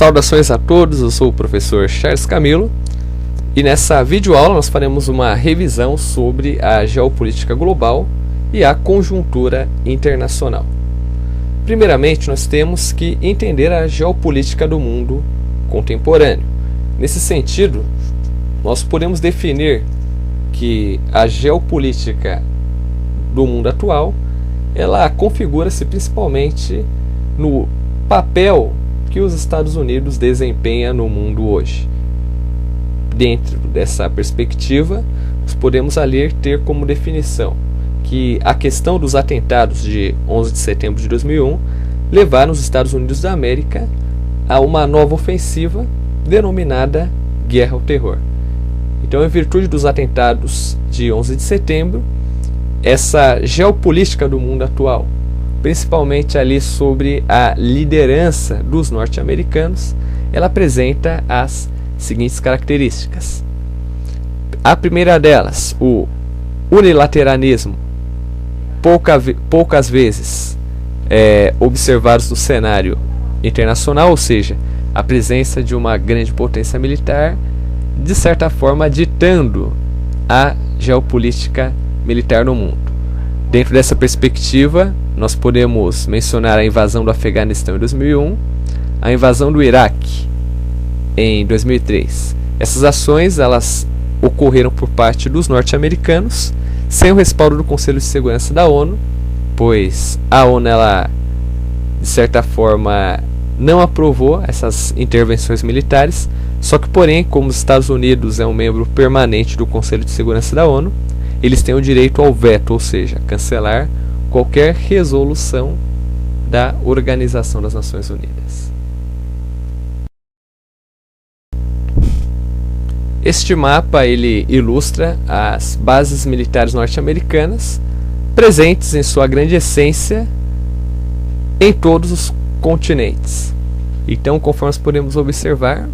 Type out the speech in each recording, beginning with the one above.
Saudações a todos, eu sou o professor Charles Camilo e nessa videoaula nós faremos uma revisão sobre a geopolítica global e a conjuntura internacional. Primeiramente, nós temos que entender a geopolítica do mundo contemporâneo. Nesse sentido, nós podemos definir que a geopolítica do mundo atual, ela configura-se principalmente no papel que os Estados Unidos desempenha no mundo hoje. Dentro dessa perspectiva, nós podemos ali ter como definição que a questão dos atentados de 11 de setembro de 2001 levaram os Estados Unidos da América a uma nova ofensiva denominada Guerra ao Terror. Então, em virtude dos atentados de 11 de setembro, essa geopolítica do mundo atual, principalmente ali sobre a liderança dos norte-americanos, ela apresenta as seguintes características. A primeira delas, o unilateralismo, poucas vezes observados no cenário internacional, ou seja, a presença de uma grande potência militar, de certa forma ditando a geopolítica militar no mundo. Dentro dessa perspectiva, nós podemos mencionar a invasão do Afeganistão em 2001, a invasão do Iraque em 2003. Essas ações elas ocorreram por parte dos norte-americanos, sem o respaldo do Conselho de Segurança da ONU, pois a ONU, ela, de certa forma, não aprovou essas intervenções militares, só que, porém, como os Estados Unidos é um membro permanente do Conselho de Segurança da ONU, eles têm o direito ao veto, ou seja, cancelar qualquer resolução da Organização das Nações Unidas. Este mapa ele ilustra as bases militares norte-americanas presentes em sua grande essência em todos os continentes. Então, conforme nós podemos observar,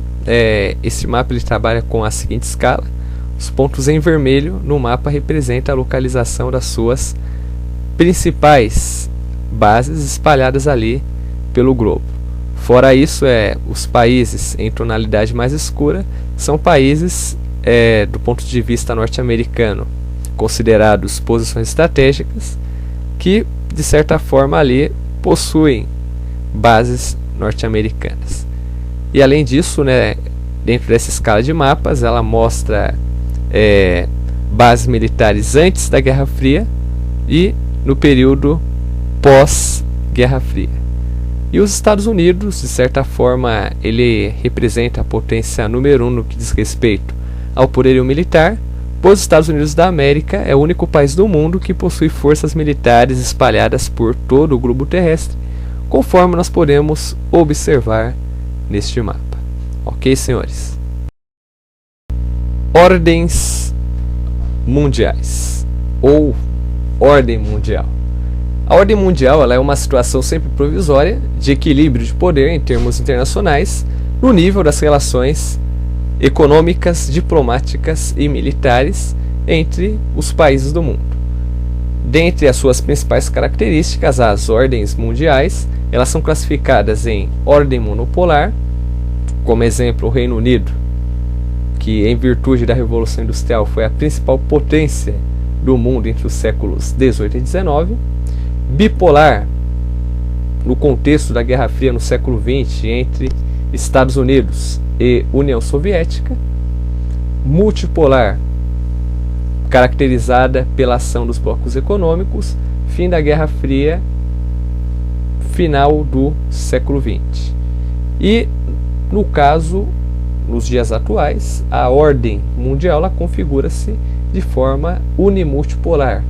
este mapa ele trabalha com a seguinte escala. Os pontos em vermelho no mapa representam a localização das suas principais bases espalhadas ali pelo globo. Fora isso, os países em tonalidade mais escura são países, do ponto de vista norte-americano, considerados posições estratégicas, que de certa forma ali possuem bases norte-americanas. E além disso, dentro dessa escala de mapas, ela mostra bases militares antes da Guerra Fria e no período pós-Guerra Fria. E os Estados Unidos, de certa forma, ele representa a potência número 1 no que diz respeito ao poderio militar, pois os Estados Unidos da América é o único país do mundo que possui forças militares espalhadas por todo o globo terrestre, conforme nós podemos observar neste mapa. Ok, senhores? Ordens mundiais ou ordem mundial. A ordem mundial ela é uma situação sempre provisória de equilíbrio de poder em termos internacionais no nível das relações econômicas, diplomáticas e militares entre os países do mundo. Dentre as suas principais características, as ordens mundiais elas são classificadas em ordem monopolar, como exemplo o Reino Unido, que em virtude da Revolução Industrial foi a principal potência do mundo entre os séculos 18 e 19, bipolar, no contexto da Guerra Fria no século 20 entre Estados Unidos e União Soviética, multipolar, caracterizada pela ação dos blocos econômicos, fim da Guerra Fria, final do século 20. E, no caso, nos dias atuais, a ordem mundial configura-se de forma unimultipolar,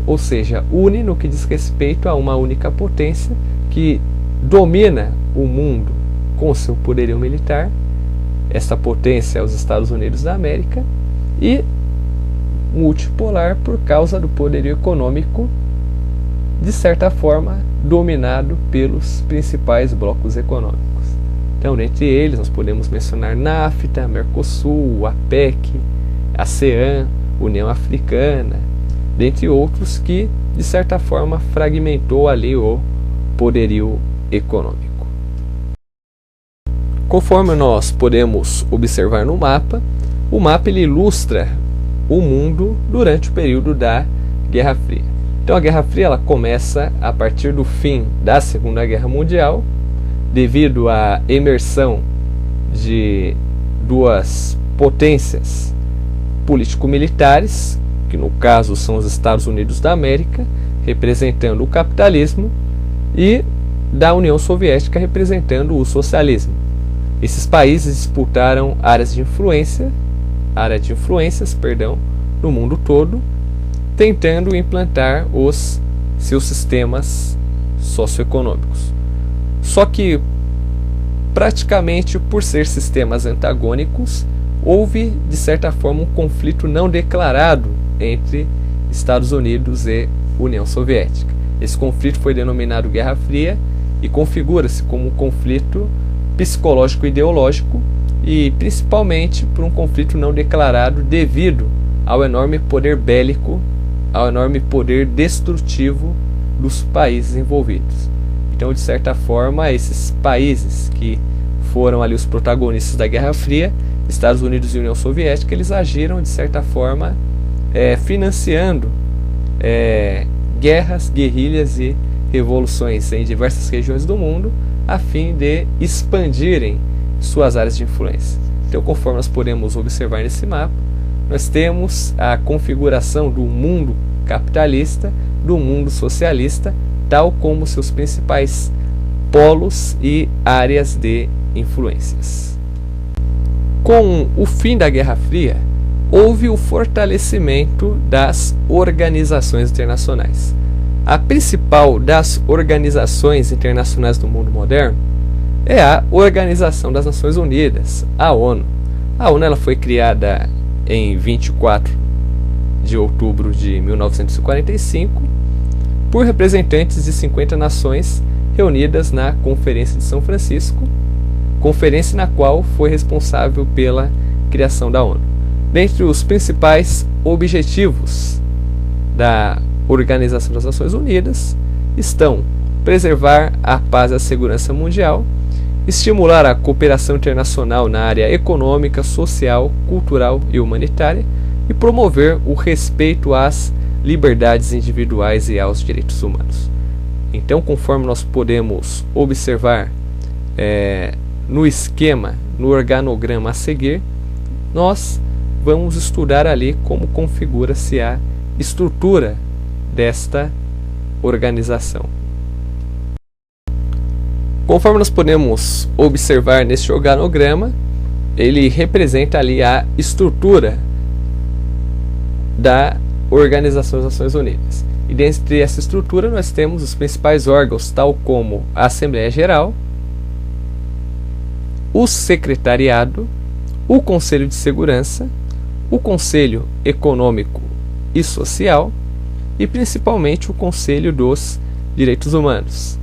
ou seja, une no que diz respeito a uma única potência que domina o mundo com seu poderio militar. Esta potência é os Estados Unidos da América, e multipolar por causa do poderio econômico, de certa forma, dominado pelos principais blocos econômicos. Então, dentre eles, nós podemos mencionar NAFTA, Mercosul, APEC, ASEAN, União Africana, dentre outros que, de certa forma, fragmentou ali o poderio econômico. Conforme nós podemos observar no mapa, o mapa ele ilustra o mundo durante o período da Guerra Fria. Então a Guerra Fria ela começa a partir do fim da Segunda Guerra Mundial, devido à imersão de duas potências político-militares, que no caso são os Estados Unidos da América, representando o capitalismo, e da União Soviética, representando o socialismo. Esses países disputaram áreas de influências, no mundo todo, tentando implantar os seus sistemas socioeconômicos. Só que, praticamente por ser sistemas antagônicos, houve, de certa forma, um conflito não declarado entre Estados Unidos e União Soviética. Esse conflito foi denominado Guerra Fria e configura-se como um conflito psicológico-ideológico e principalmente por um conflito não declarado devido ao enorme poder bélico, ao enorme poder destrutivo dos países envolvidos. Então, de certa forma, esses países que foram ali os protagonistas da Guerra Fria, Estados Unidos e União Soviética, eles agiram, de certa forma, financiando guerras, guerrilhas e revoluções em diversas regiões do mundo, a fim de expandirem suas áreas de influência. Então, conforme nós podemos observar nesse mapa, nós temos a configuração do mundo capitalista, do mundo socialista, tal como seus principais polos e áreas de influências. Com o fim da Guerra Fria, houve o fortalecimento das organizações internacionais. A principal das organizações internacionais do mundo moderno é a Organização das Nações Unidas, a ONU. A ONU ela foi criada em 24 de outubro de 1945 por representantes de 50 nações reunidas na Conferência de São Francisco, conferência na qual foi responsável pela criação da ONU. Dentre os principais objetivos da Organização das Nações Unidas estão preservar a paz e a segurança mundial, estimular a cooperação internacional na área econômica, social, cultural e humanitária e promover o respeito às liberdades individuais e aos direitos humanos. Então, conforme nós podemos observar no esquema, no organograma a seguir, nós vamos estudar ali como configura-se a estrutura desta organização. Conforme nós podemos observar neste organograma, ele representa ali a estrutura da Organização das Nações Unidas. E dentro dessa estrutura nós temos os principais órgãos, tal como a Assembleia Geral, o Secretariado, o Conselho de Segurança, o Conselho Econômico e Social e principalmente o Conselho dos Direitos Humanos.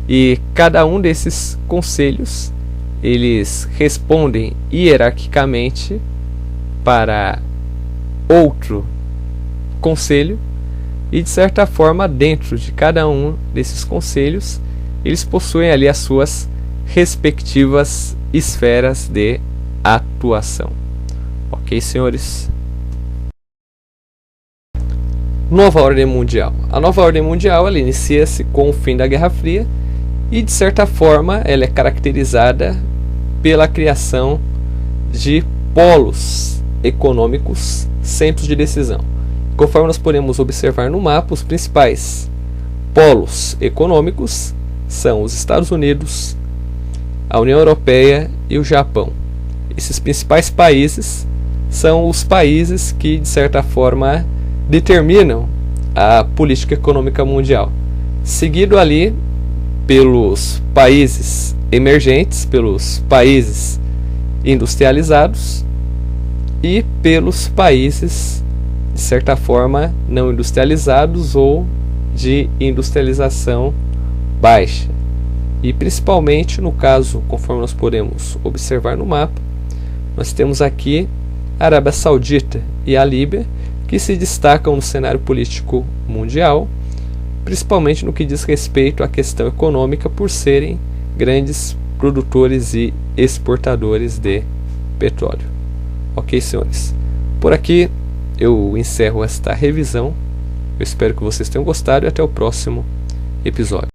E cada um desses conselhos, eles respondem hierarquicamente para outro conselho e, de certa forma, dentro de cada um desses conselhos, eles possuem ali as suas respectivas esferas de atuação. Ok, senhores? Nova Ordem Mundial. A Nova Ordem Mundial ela inicia-se com o fim da Guerra Fria e, de certa forma, ela é caracterizada pela criação de polos econômicos, centros de decisão. Conforme nós podemos observar no mapa, os principais polos econômicos são os Estados Unidos, a União Europeia e o Japão. Esses principais países são os países que, de certa forma, determinam a política econômica mundial, seguido ali pelos países emergentes, pelos países industrializados e pelos países, de certa forma, não industrializados ou de industrialização baixa. E principalmente no caso, conforme nós podemos observar no mapa, nós temos aqui a Arábia Saudita e a Líbia, que se destacam no cenário político mundial, principalmente no que diz respeito à questão econômica, por serem grandes produtores e exportadores de petróleo. Ok, senhores? Por aqui eu encerro esta revisão. Eu espero que vocês tenham gostado e até o próximo episódio.